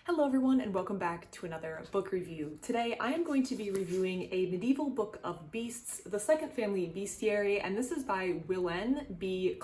Hello everyone and welcome back to another book review. Today I am going to be reviewing a medieval book of beasts, The Second Family Bestiary, and this is by Willene B.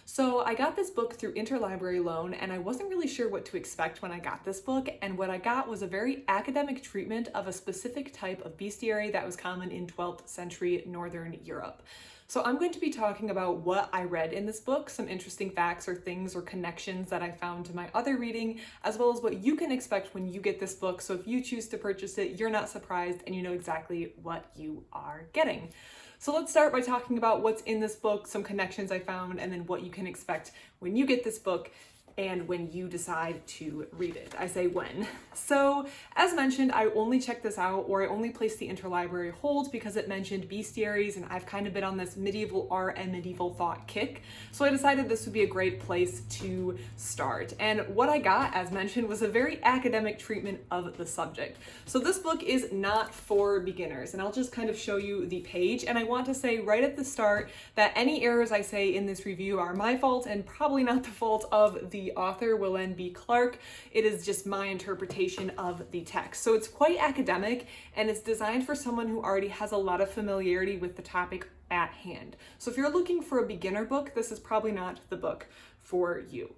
So I got this book through interlibrary loan and I wasn't really sure what to expect when I got this book, and what I got was a very academic treatment of a specific type of bestiary that was common in 12th century Northern Europe. So I'm going to be talking about what I read in this book, some interesting facts or things or connections that I found to my other reading, as well as what you can expect when you get this book. So if you choose to purchase it, you're not surprised and you know exactly what you are getting. So let's start by talking about what's in this book, some connections I found, and then what you can expect when you get this book and when you decide to read it. I say when. So as mentioned, I only checked this out, or I only placed the interlibrary hold because it mentioned bestiaries, and I've kind of been on this medieval art and medieval thought kick. So I decided this would be a great place to start. And what I got, as mentioned, was a very academic treatment of the subject. So this book is not for beginners, and I'll just kind of show you the page. And I want to say right at the start that any errors I say in this review are my fault and probably not the fault of the author, Willene B. It is just my interpretation of the text. So it's quite academic, and it's designed for someone who already has a lot of familiarity with the topic at hand. So if you're looking for a beginner book, this is probably not the book for you.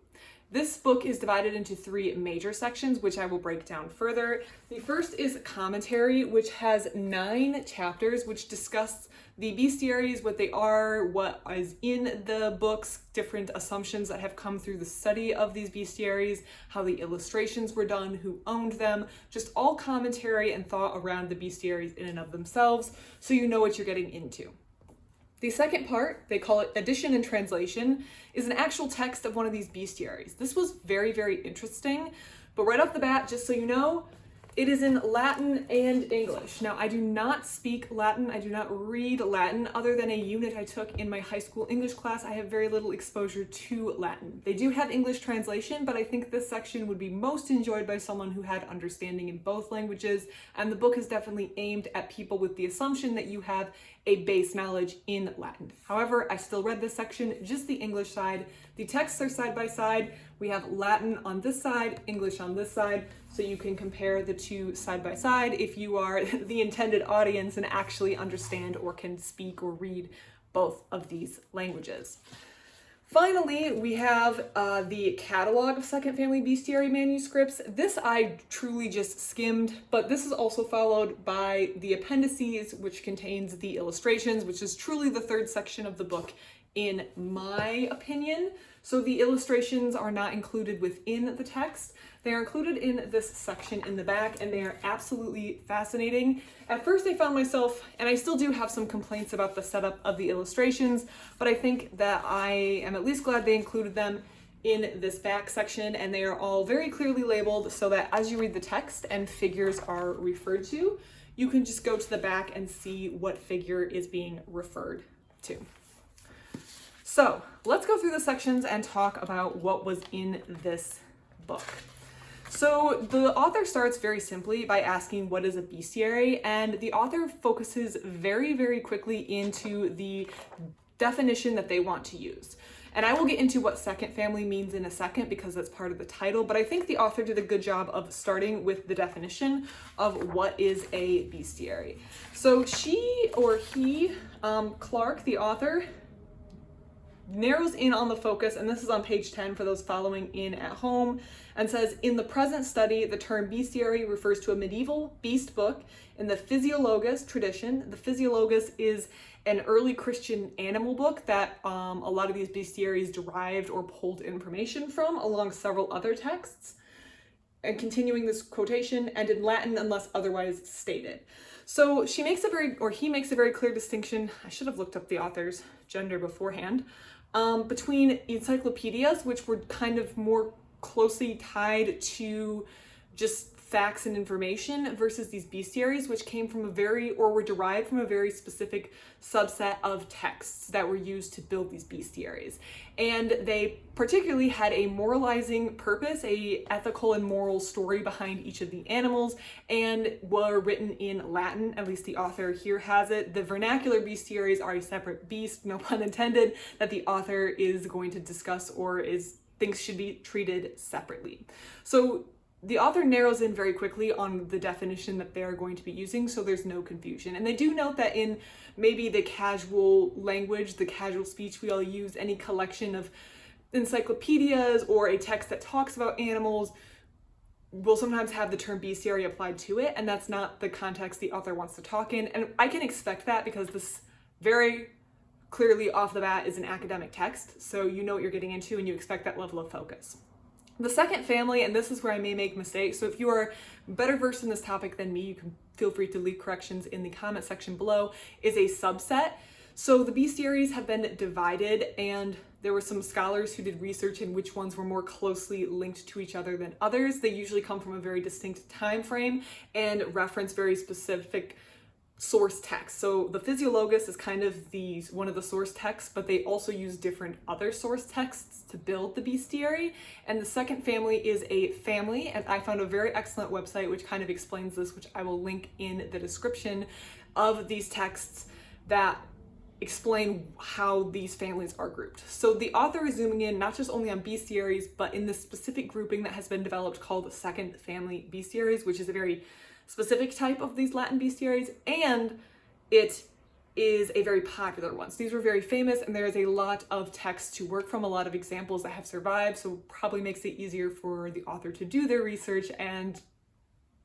This book is divided into three major sections, which I will break down further. The first is commentary, which has 9 chapters, which discuss the bestiaries, what they are, what is in the books, different assumptions that have come through the study of these bestiaries, how the illustrations were done, who owned them, just all commentary and thought around the bestiaries in and of themselves, so you know what you're getting into. The second part, they call it edition and translation, is an actual text of one of these bestiaries. This was very, very interesting, but right off the bat, just so you know, it is in Latin and English. Now, I do not speak Latin. I do not read Latin. Other than a unit I took in my high school English class, I have very little exposure to Latin. They do have English translation, but I think this section would be most enjoyed by someone who had understanding in both languages, and the book is definitely aimed at people with the assumption that you have a base knowledge in Latin. However, I still read this section, just the English side. The texts are side by side. We have Latin on this side, English on this side, so you can compare the two side by side if you are the intended audience and actually understand or can speak or read both of these languages. Finally, we have the catalog of Second Family Bestiary manuscripts. This I truly just skimmed, but this is also followed by the appendices, which contains the illustrations, which is truly the third section of the book in my opinion. So the illustrations are not included within the text. They are included in this section in the back, and they are absolutely fascinating. At first I found myself, and I still do have some complaints about the setup of the illustrations, but I think that I am at least glad they included them in this back section, and they are all very clearly labeled so that as you read the text and figures are referred to, you can just go to the back and see what figure is being referred to. So let's go through the sections and talk about what was in this book. So the author starts very simply by asking what is a bestiary, and the author focuses very, very quickly into the definition that they want to use. And I will get into what second family means in a second because that's part of the title, but I think the author did a good job of starting with the definition of what is a bestiary. So she or he, Clark, the author, narrows in on the focus, and this is on page 10 for those following in at home, and says, in the present study, the term bestiary refers to a medieval beast book in the Physiologus tradition. The Physiologus is an early Christian animal book that a lot of these bestiaries derived or pulled information from, along several other texts. And continuing this quotation, and in Latin unless otherwise stated. So he makes a very clear distinction. I should have looked up the author's gender beforehand. Between encyclopedias, which were kind of more closely tied to just facts and information, versus these bestiaries, which came from were derived from a very specific subset of texts that were used to build these bestiaries. And they particularly had a moralizing purpose, a ethical and moral story behind each of the animals, and were written in Latin, at least the author here has it. The vernacular bestiaries are a separate beast, no pun intended, that the author is going to discuss or thinks should be treated separately. So the author narrows in very quickly on the definition that they're going to be using, so there's no confusion. And they do note that in maybe the casual language, the casual speech we all use, any collection of encyclopedias or a text that talks about animals will sometimes have the term bestiary applied to it, and that's not the context the author wants to talk in. And I can expect that because this very clearly off the bat is an academic text, so you know what you're getting into and you expect that level of focus. The second family, and this is where I may make mistakes, so if you are better versed in this topic than me, you can feel free to leave corrections in the comment section below, is a subset. So the bestiaries have been divided, and there were some scholars who did research in which ones were more closely linked to each other than others. They usually come from a very distinct time frame and reference very specific source text. So the Physiologus is kind of one of the source texts, but they also use different other source texts to build the bestiary. And the second family is a family, and I found a very excellent website which kind of explains this, which I will link in the description of these texts that explain how these families are grouped. So the author is zooming in not just only on bestiaries, but in this specific grouping that has been developed called the Second Family Bestiaries, which is a very specific type of these Latin bestiaries, and it is a very popular one. So these were very famous, and there is a lot of text to work from, a lot of examples that have survived, so probably makes it easier for the author to do their research and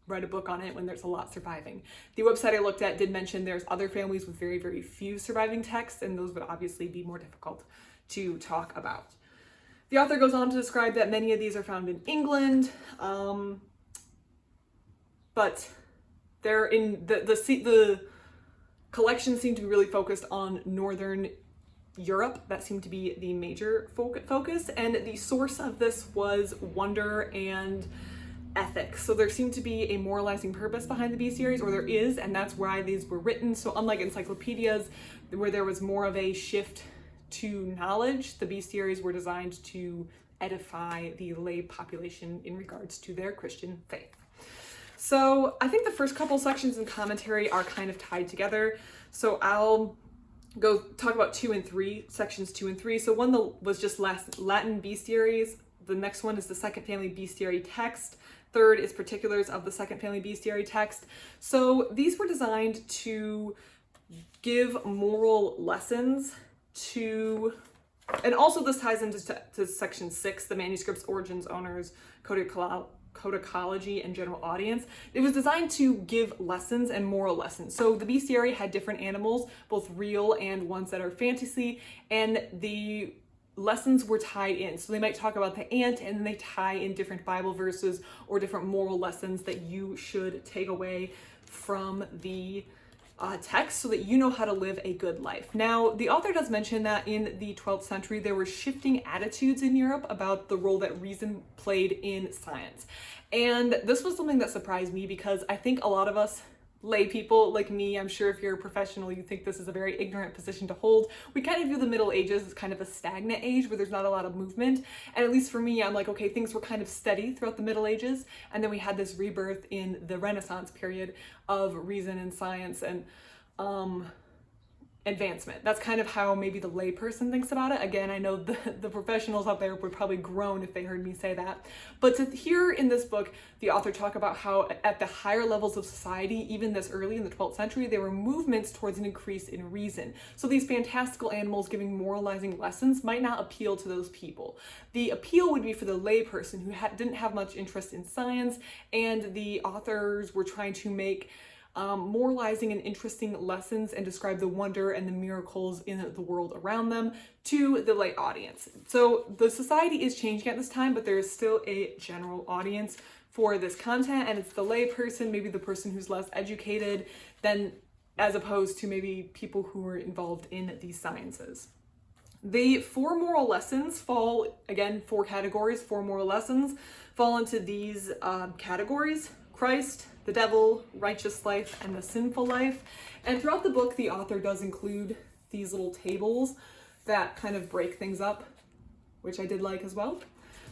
write a book on it when there's a lot surviving. The website I looked at did mention there's other families with very, very few surviving texts, and those would obviously be more difficult to talk about. The author goes on to describe that many of these are found in England, but they're in the collection seemed to be really focused on Northern Europe. That seemed to be the major focus, and the source of this was wonder and ethics. So there seemed to be a moralizing purpose behind the bestiaries, or there is, and that's why these were written. So unlike encyclopedias, where there was more of a shift to knowledge, the bestiaries were designed to edify the lay population in regards to their Christian faith. So I think the first couple sections in commentary are kind of tied together. So I'll go talk about 2 and 3, sections 2 and 3. So one was just Latin bestiaries. The next one is the Second Family Bestiary text. Third is particulars of the Second Family Bestiary text. So these were designed to give moral lessons to, and also this ties into section 6, the manuscript's origins, owners, codicology, and general audience. It was designed to give lessons and moral lessons. So the bestiary had different animals, both real and ones that are fantasy, and the lessons were tied in. So they might talk about the ant, and then they tie in different Bible verses or different moral lessons that you should take away from the text so that you know how to live a good life. Now, the author does mention that in the 12th century, there were shifting attitudes in Europe about the role that reason played in science. And this was something that surprised me, because I think a lot of us lay people like me, I'm sure if you're a professional, you think this is a very ignorant position to hold. We kind of view the Middle Ages as kind of a stagnant age where there's not a lot of movement. And at least for me, I'm like, okay, things were kind of steady throughout the Middle Ages. And then we had this rebirth in the Renaissance period of reason and science and advancement. That's kind of how maybe the lay person thinks about it. Again, I know the professionals out there would probably groan if they heard me say that. But to hear in this book, the author talk about how at the higher levels of society, even this early in the 12th century, there were movements towards an increase in reason. So these fantastical animals giving moralizing lessons might not appeal to those people. The appeal would be for the lay person who didn't have much interest in science, and the authors were trying to make moralizing and interesting lessons and describe the wonder and the miracles in the world around them to the lay audience. So the society is changing at this time, but there is still a general audience for this content, and it's the lay person, maybe the person who's less educated than, as opposed to maybe people who are involved in these sciences. The 4 moral lessons fall, again, 4 categories, 4 moral lessons fall into these categories: Christ, the devil, righteous life, and the sinful life. And throughout the book, the author does include these little tables that kind of break things up, which I did like as well.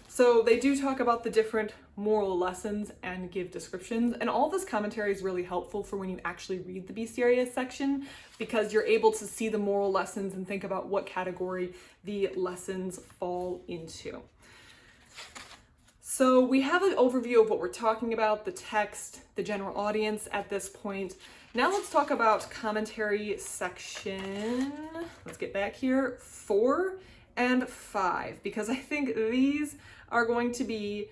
So they do talk about the different moral lessons and give descriptions. And all this commentary is really helpful for when you actually read the bestiarius section, because you're able to see the moral lessons and think about what category the lessons fall into. So we have an overview of what we're talking about, the text, the general audience at this point. Now let's talk about commentary section. Let's get back here, 4 and 5, because I think these are going to be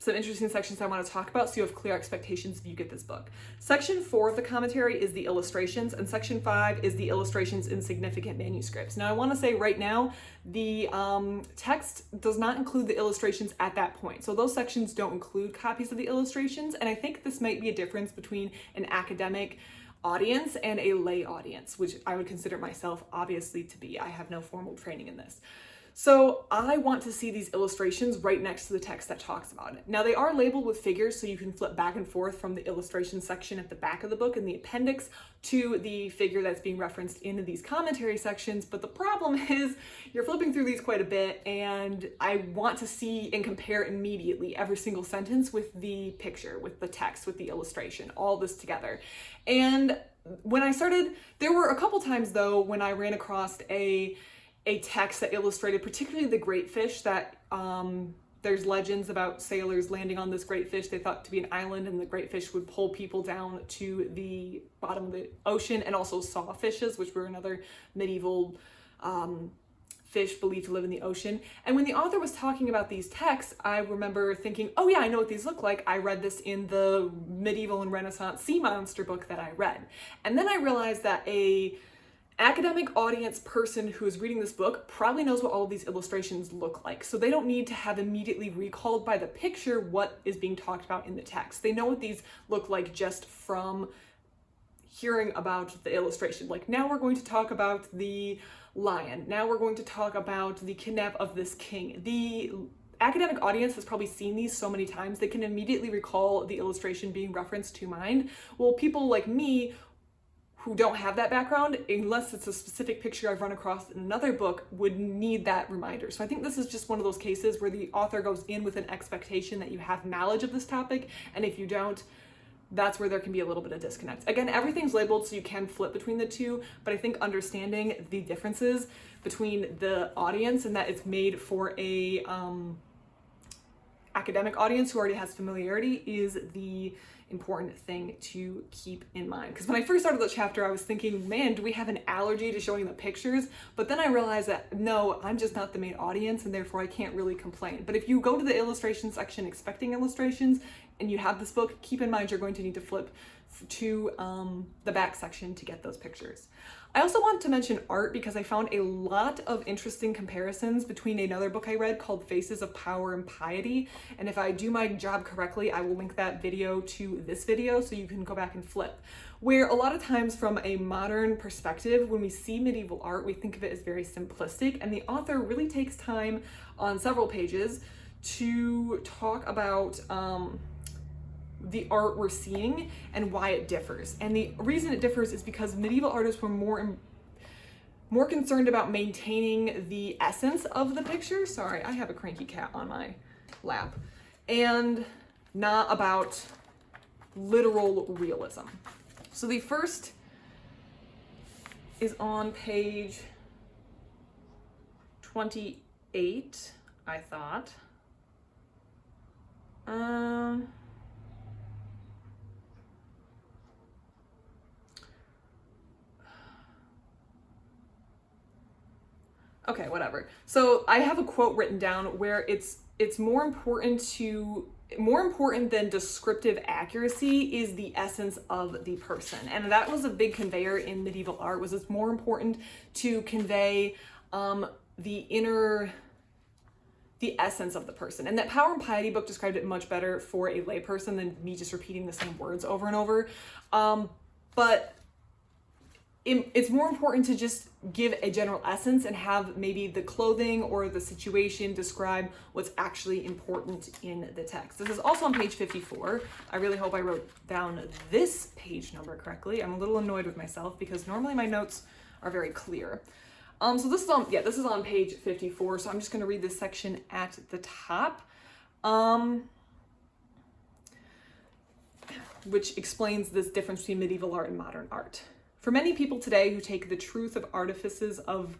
some interesting sections I want to talk about so you have clear expectations if you get this book. Section 4 of the commentary is the illustrations, and section 5 is the illustrations in significant manuscripts. Now I want to say right now, the text does not include the illustrations at that point. So those sections don't include copies of the illustrations, and I think this might be a difference between an academic audience and a lay audience, which I would consider myself obviously to be. I have no formal training in this. So I want to see these illustrations right next to the text that talks about it. Now they are labeled with figures, so you can flip back and forth from the illustration section at the back of the book in the appendix to the figure that's being referenced in these commentary sections. But the problem is you're flipping through these quite a bit, and I want to see and compare immediately every single sentence with the picture, with the text, with the illustration, all this together. And when I started, there were a couple times though when I ran across a text that illustrated particularly the great fish, that there's legends about sailors landing on this great fish they thought to be an island, and the great fish would pull people down to the bottom of the ocean, and also sawfishes, which were another medieval fish believed to live in the ocean. And when the author was talking about these texts, I remember thinking, oh yeah, I know what these look like. I read this in the medieval and Renaissance sea monster book that I read. And then I realized that a academic audience person who is reading this book probably knows what all of these illustrations look like. So they don't need to have immediately recalled by the picture what is being talked about in the text. They know what these look like just from hearing about the illustration. Like, now we're going to talk about the lion. Now we're going to talk about the kidnap of this king. The academic audience has probably seen these so many times, they can immediately recall the illustration being referenced to mind. Well, people like me who don't have that background, unless it's a specific picture I've run across in another book, would need that reminder. So I think this is just one of those cases where the author goes in with an expectation that you have knowledge of this topic, and if you don't, that's where there can be a little bit of disconnect. Again, everything's labeled so you can flip between the two, but I think understanding the differences between the audience and that it's made for a academic audience who already has familiarity is the important thing to keep in mind. Because when I first started the chapter, I was thinking, man, do we have an allergy to showing the pictures? But then I realized that no, I'm just not the main audience, and therefore I can't really complain. But if you go to the illustration section expecting illustrations and you have this book, keep in mind you're going to need to flip to the back section to get those pictures. I also wanted to mention art because I found a lot of interesting comparisons between another book I read called Faces of Power and Piety. And if I do my job correctly, I will link that video to this video so you can go back and flip. Where a lot of times from a modern perspective, when we see medieval art, we think of it as very simplistic, and the author really takes time on several pages to talk about the art we're seeing and why it differs. And the reason it differs is because medieval artists were more concerned about maintaining the essence of the picture. Sorry, I have a cranky cat on my lap. And not about literal realism. So the first is on page 28, I thought. Okay, whatever. So I have a quote written down where it's more important than descriptive accuracy is the essence of the person. And that was a big conveyor in medieval art, was it's more important to convey the essence of the person. And that Power and Piety book described it much better for a layperson than me just repeating the same words over and over. But it's more important to just give a general essence and have maybe the clothing or the situation describe what's actually important in the text. This is also on page 54. I really hope I wrote down this page number correctly. I'm a little annoyed with myself because normally my notes are very clear. So this is on page 54. So I'm just going to read this section at the top, which explains this difference between medieval art and modern art. For many people today who take the truth of artifices of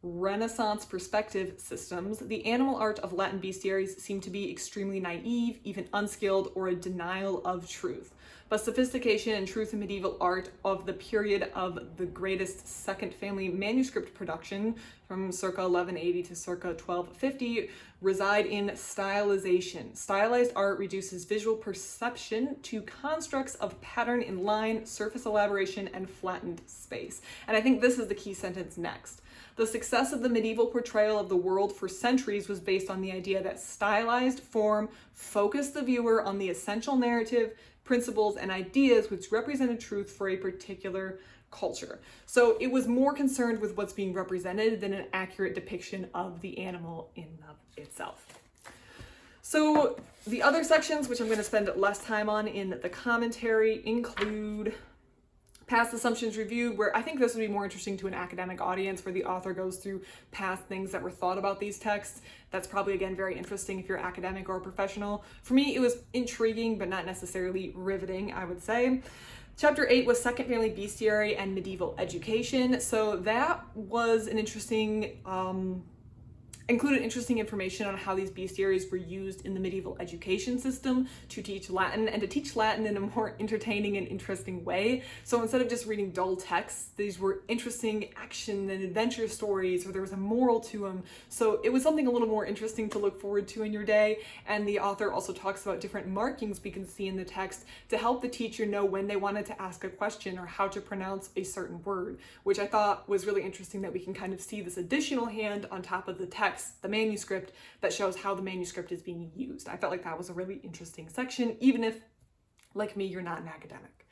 Renaissance perspective systems, the animal art of Latin bestiaries seemed to be extremely naive, even unskilled, or a denial of truth. But sophistication and truth in medieval art of the period of the greatest Second Family manuscript production from circa 1180 to circa 1250 reside in stylization. Stylized art reduces visual perception to constructs of pattern in line, surface elaboration, and flattened space. And I think this is the key sentence next. The success of the medieval portrayal of the world for centuries was based on the idea that stylized form focused the viewer on the essential narrative, principles, and ideas which represented truth for a particular culture. So it was more concerned with what's being represented than an accurate depiction of the animal in and of itself. So the other sections, which I'm going to spend less time on in the commentary, include past assumptions reviewed, where I think this would be more interesting to an academic audience, where the author goes through past things that were thought about these texts. That's probably, again, very interesting if you're academic or professional. For me, it was intriguing, but not necessarily riveting, I would say. Chapter 8 was Second Family Bestiary and Medieval Education. So that was an interesting, included interesting information on how these bestiaries were used in the medieval education system to teach Latin, and to teach Latin in a more entertaining and interesting way. So instead of just reading dull texts, these were interesting action and adventure stories, or there was a moral to them. So it was something a little more interesting to look forward to in your day. And the author also talks about different markings we can see in the text to help the teacher know when they wanted to ask a question or how to pronounce a certain word, which I thought was really interesting, that we can kind of see this additional hand on top of the text, the manuscript, that shows how the manuscript is being used. I felt like that was a really interesting section, even if, like me, you're not an academic.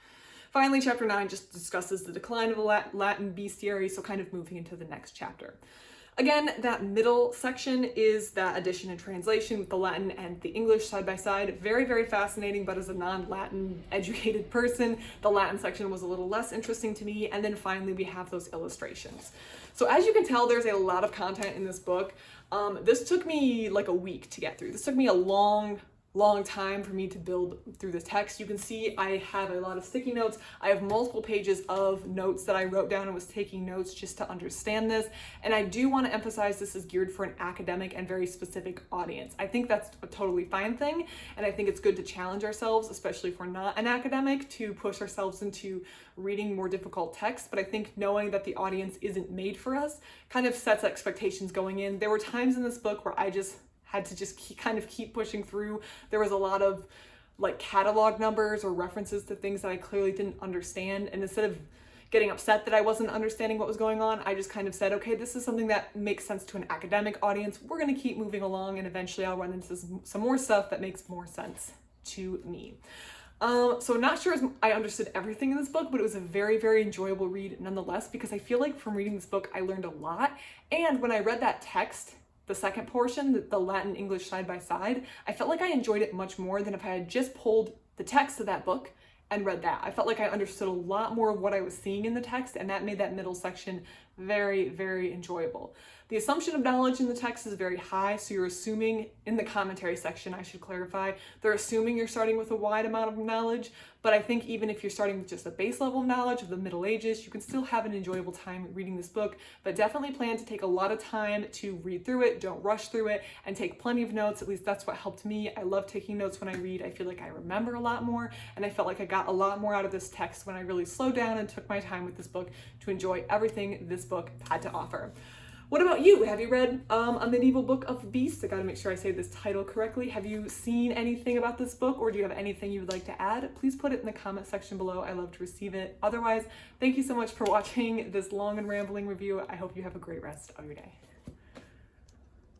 Finally, chapter 9 just discusses the decline of the Latin bestiary, so kind of moving into the next chapter. Again, that middle section is that addition and translation with the Latin and the English side by side. Very, very fascinating, but as a non-Latin educated person, the Latin section was a little less interesting to me. And then finally, we have those illustrations. So as you can tell, there's a lot of content in this book. This took me like a week to get through. This took me a long time for me to build through this text. You can see I have a lot of sticky notes. I have multiple pages of notes that I wrote down and was taking notes just to understand this. And I do want to emphasize this is geared for an academic and very specific audience. I think that's a totally fine thing. And I think it's good to challenge ourselves, especially if we're not an academic, to push ourselves into reading more difficult texts. But I think knowing that the audience isn't made for us kind of sets expectations going in. There were times in this book where I just had to just keep pushing through. There was a lot of like catalog numbers or references to things that I clearly didn't understand. And instead of getting upset that I wasn't understanding what was going on, I just kind of said, okay, this is something that makes sense to an academic audience. We're gonna keep moving along, and eventually I'll run into some more stuff that makes more sense to me. So not sure I understood everything in this book, but it was a very, very enjoyable read nonetheless, because I feel like from reading this book, I learned a lot. And when I read that text, the second portion, the Latin English side by side, I felt like I enjoyed it much more than if I had just pulled the text of that book and read that. I felt like I understood a lot more of what I was seeing in the text, and that made that middle section very, very enjoyable. The assumption of knowledge in the text is very high, so you're assuming, in the commentary section, I should clarify, they're assuming you're starting with a wide amount of knowledge, but I think even if you're starting with just a base level of knowledge of the Middle Ages, you can still have an enjoyable time reading this book, but definitely plan to take a lot of time to read through it, don't rush through it, and take plenty of notes. At least that's what helped me. I love taking notes when I read. I feel like I remember a lot more, and I felt like I got a lot more out of this text when I really slowed down and took my time with this book to enjoy everything this book had to offer. What about you? Have you read A Medieval Book of Beasts? I gotta make sure I say this title correctly. Have you seen anything about this book, or do you have anything you would like to add? Please put it in the comment section below. I love to receive it. Otherwise, thank you so much for watching this long and rambling review. I hope you have a great rest of your day.